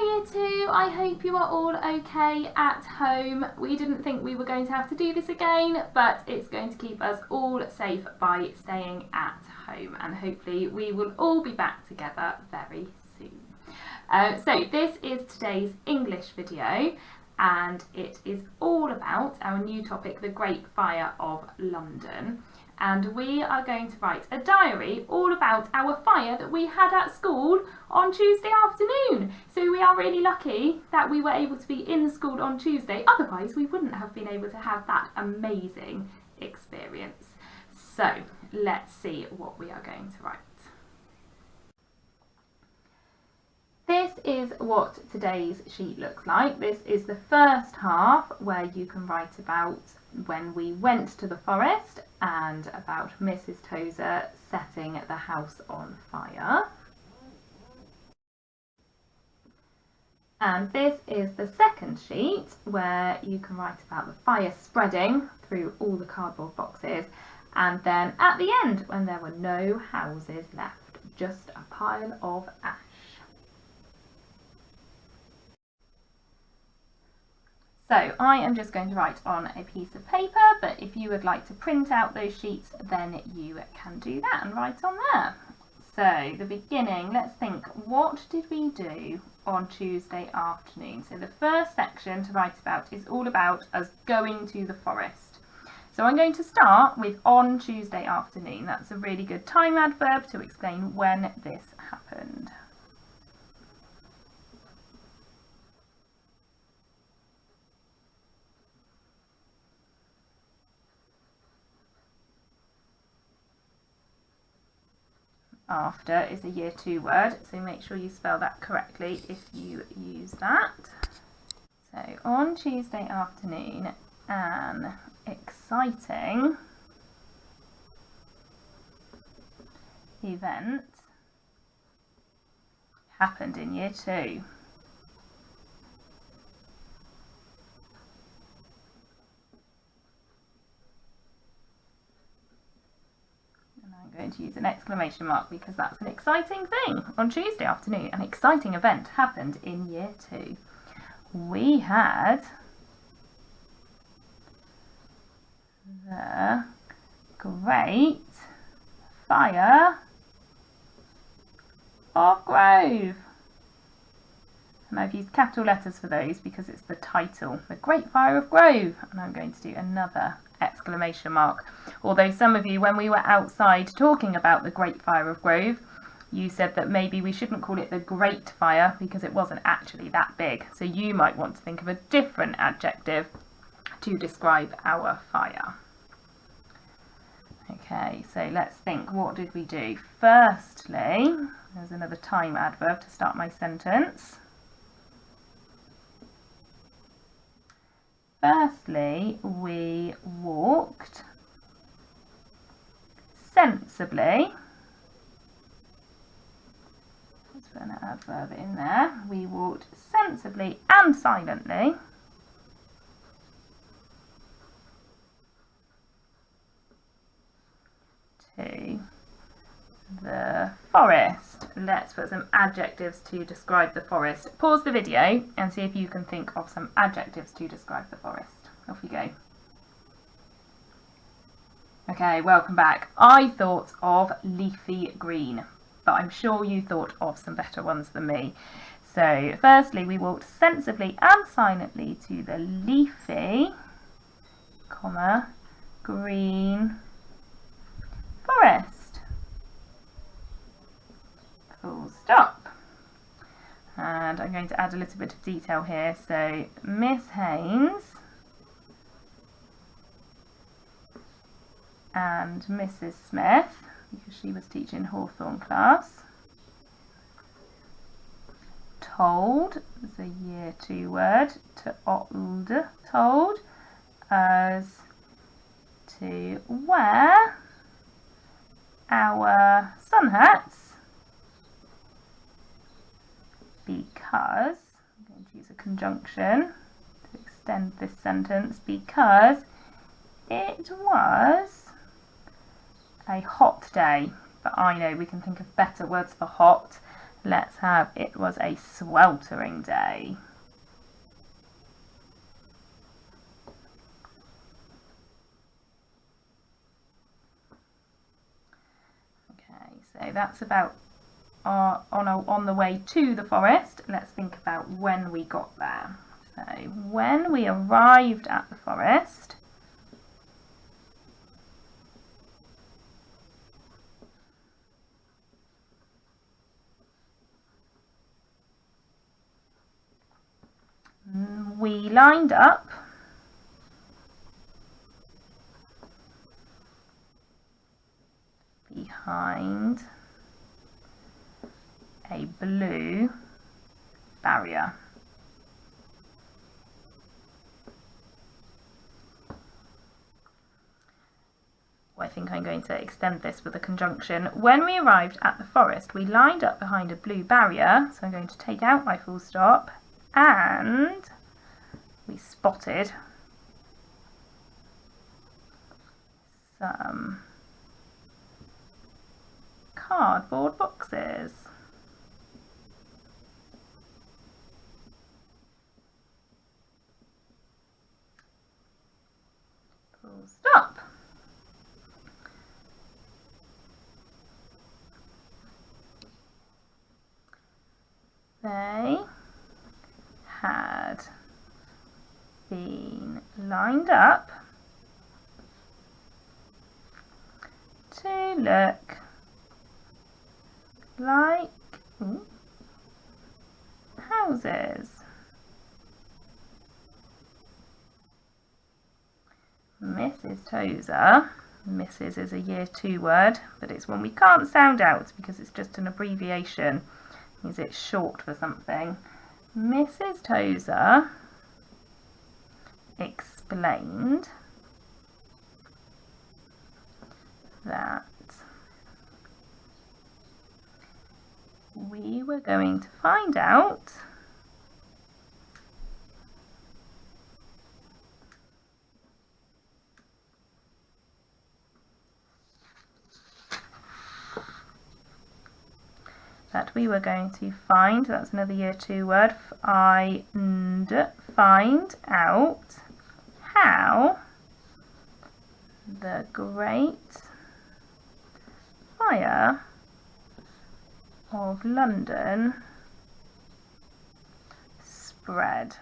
Hello Year 2, I hope you are all okay at home. We didn't think we were going to have to do this again, but it's going to keep us all safe by staying at home, and hopefully we will all be back together very soon. So this is today's English video, and it is all about our new topic, the Great Fire of London. And we are going to write a diary all about our fire that we had at school on Tuesday afternoon. So we are really lucky that we were able to be in school on Tuesday, otherwise we wouldn't have been able to have that amazing experience. So let's see what we are going to write. This is what today's sheet looks like. This is the first half where you can write about when we went to the forest and about Mrs. Tozer setting the house on fire. And this is the second sheet where you can write about the fire spreading through all the cardboard boxes, and then at the end when there were no houses left, just a pile of ash. So I am just going to write on a piece of paper, but if you would like to print out those sheets, then you can do that and write on there. So the beginning, let's think, what did we do on Tuesday afternoon? So the first section to write about is all about us going to the forest. So I'm going to start with on Tuesday afternoon. That's a really good time adverb to explain when this happened. After is a Year 2 word, so make sure you spell that correctly if you use that. So on Tuesday afternoon, an exciting event happened in Year 2. Going to use an exclamation mark because that's an exciting thing. On Tuesday afternoon, an exciting event happened in Year 2. We had the Great Fire of Grove. And I've used capital letters for those because it's the title, the Great Fire of Grove. And I'm going to do another exclamation mark. Although some of you, when we were outside talking about the Great Fire of Grove, you said that maybe we shouldn't call it the Great Fire because it wasn't actually that big. So you might want to think of a different adjective to describe our fire. Okay, so let's think, what did we do? Firstly, there's another time adverb to start my sentence. Firstly, we walked sensibly. Let's put an adverb in there. We walked sensibly and silently to the forest. Let's put some adjectives to describe the forest. Pause the video and see if you can think of some adjectives to describe the forest. Off you go. Okay, welcome back. I thought of leafy green, but I'm sure you thought of some better ones than me. So firstly, we walked sensibly and silently to the leafy, green forest. Full stop. And I'm going to add a little bit of detail here. So Miss Haynes and Mrs. Smith, because she was teaching Hawthorne class, told, is a Year 2 word, told us to wear our sun hats because, I'm going to use a conjunction to extend this sentence, because it was a hot day. But I know we can think of better words for hot Let's have it was a sweltering day. Okay, so that's about on the way to the forest. Let's think about when we got there. So when we arrived at the forest, we lined up behind a blue barrier. I think I'm going to extend this with a conjunction. When we arrived at the forest, we lined up behind a blue barrier. So I'm going to take out my full stop, and we spotted some cardboard boxes. Full stop. They had been lined up to look like houses. Mrs. Tozer, Mrs. is a year 2 word, but it's one we can't sound out because it's just an abbreviation. It means it's short for something. Mrs. Tozer explained that we were going to find out that's another year 2 word, find out how the Great Fire of London spread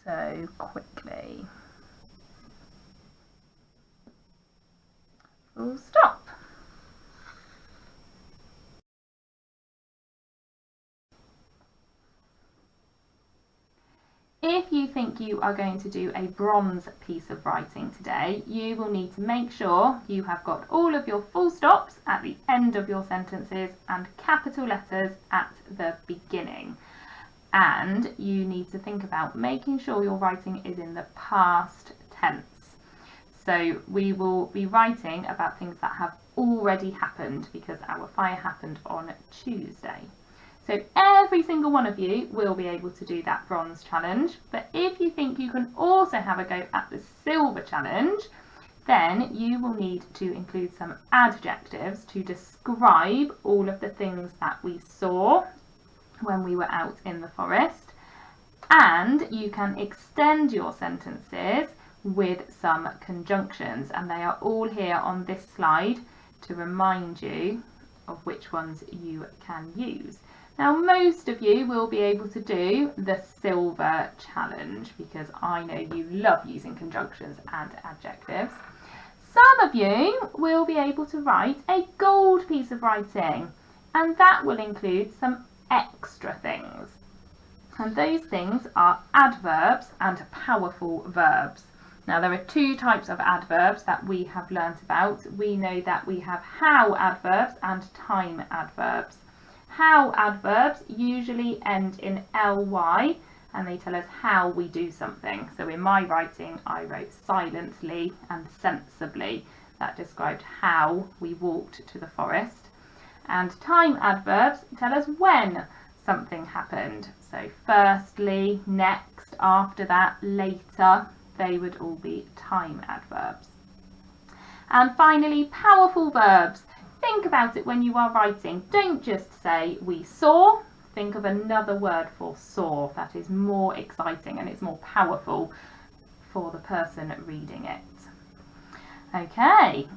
so quickly. Full stop. If you think you are going to do a bronze piece of writing today, you will need to make sure you have got all of your full stops at the end of your sentences and capital letters at the beginning. And you need to think about making sure your writing is in the past tense. So we will be writing about things that have already happened because our fire happened on Tuesday. So every single one of you will be able to do that bronze challenge, but if you think you can also have a go at the silver challenge, then you will need to include some adjectives to describe all of the things that we saw when we were out in the forest, and you can extend your sentences with some conjunctions, and they are all here on this slide to remind you of which ones you can use. Now, most of you will be able to do the silver challenge because I know you love using conjunctions and adjectives. Some of you will be able to write a gold piece of writing, and that will include some extra things. And those things are adverbs and powerful verbs. Now, there are 2 types of adverbs that we have learnt about. We know that we have how adverbs and time adverbs. How adverbs usually end in ly and they tell us how we do something. So in my writing I wrote silently and sensibly. That described how we walked to the forest. And time adverbs tell us when something happened. So firstly, next, after that, later, they would all be time adverbs. And finally, powerful verbs. think about it when you are writing. Don't just say we saw. Think of another word for saw. That is more exciting and it's more powerful for the person reading it. Okay,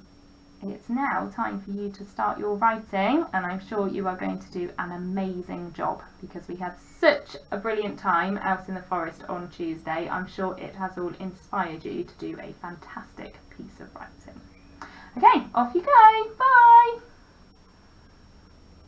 it's now time for you to start your writing, and I'm sure you are going to do an amazing job because we had such a brilliant time out in the forest on Tuesday. I'm sure it has all inspired you to do a fantastic piece of writing. Okay, off you go. Bye.